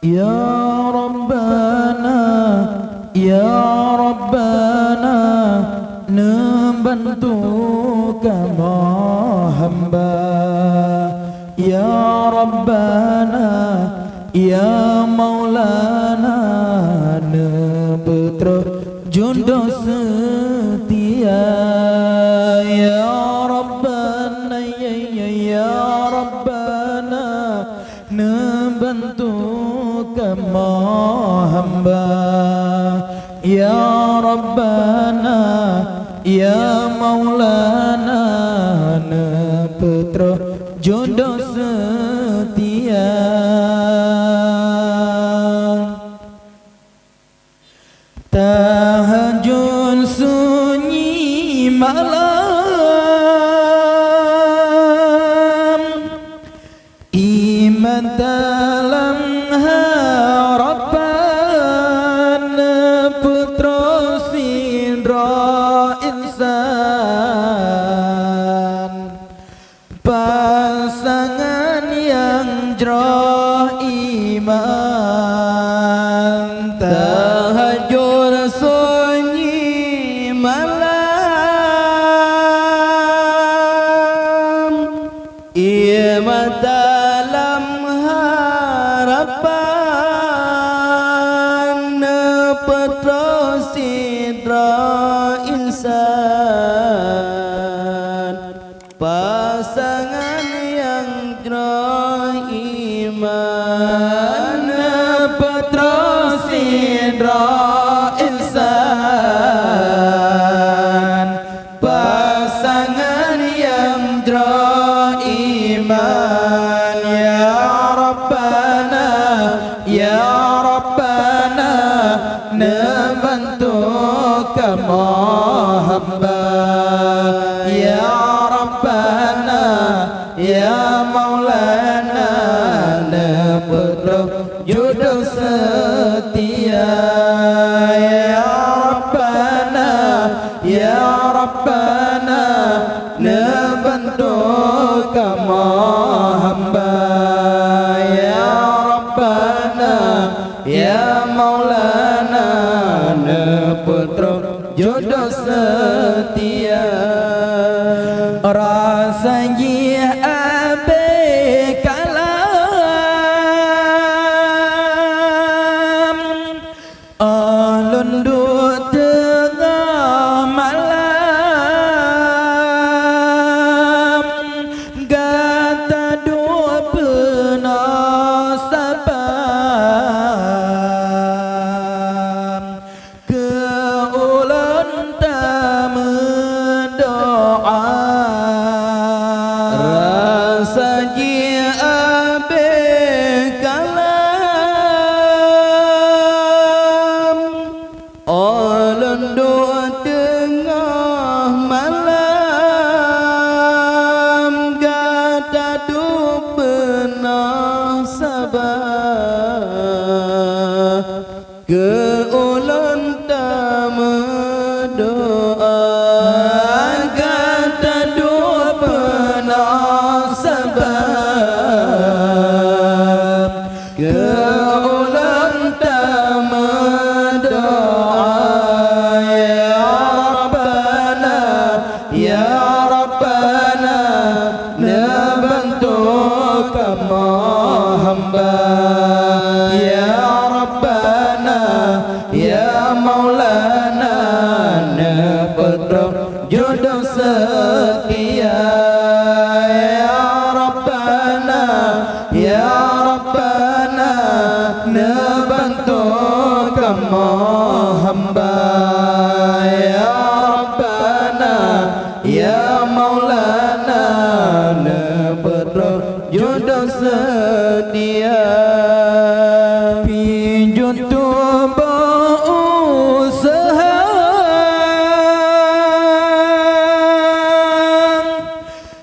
Ya Rabbana, Ya Rabbana, membantu kama hamba. Ya Rabbana, Ya Maulana, neputra jodoh setia. Ya Rabbana, ya Rabbana, membantu kama hamba. Ya Rabbana, Ya Maulana, neputra jodoh setia. Tahajud sunyi malam, iman dalam harapan, putra sindra insan, pasangan yang jroh iman. Tahajud sunyi malam, iman dalam harapan, putra sidra insan, pasangan yang jroh iman, putra sidra insan, pasangan yang jroh iman. Ya Rabbana, Ya Rabbana, membantu kama hamba. Ya Rabbana, Ya Maulana, neputra jodoh setia. Ya Rabbana, Ya Rabbana, membantu kama hamba. Ya Rabbana, Ya Maulana, neputra jodoh setia. Rasanya abe kalam, alun duk tengah malam, gata dua benar sabar, keulan tak mendoa. Rasanya abe kalam, alun duk tengah malam, gata duk benar sabar, keulan tak mendoa. Gata duk benar sabar, keulan tak mendoa. Ya Rabbana, Ya Rabbana, membantu kama hamba. Ya Rabbana, Ya Maulana, neputra jodoh setia. Ya Rabbana, Ya Rabbana, membantu kama hamba. Ya Rabbana, Ya Maulana, neputra jodoh setia. Pinjun tubuh usaha,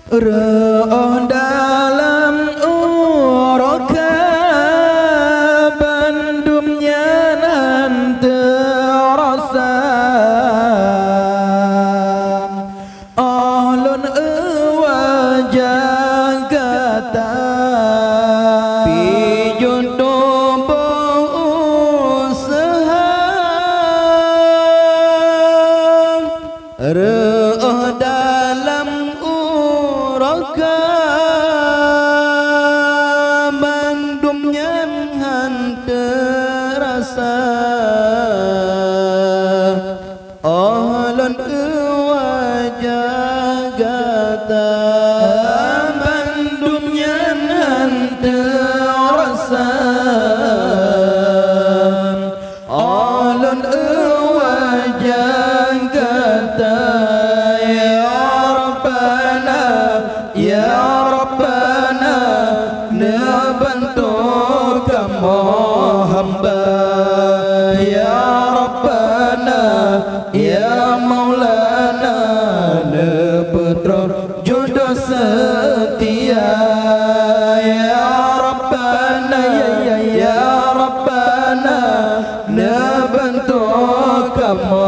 roh dalam uraka, bandumnya nan terasa. Ahlun wajah kata, pijun tubuh Reuh dalam uraka bandumnya terasa Ahlan wajah gata bandumnya terasa Ahlan wajah gata ya Rabbana ya Rabbana nabantu kamu hamba ya Rabbana ya Maulana neputra jodoh setia ya Rabbana ya Rabbana nabantu kamu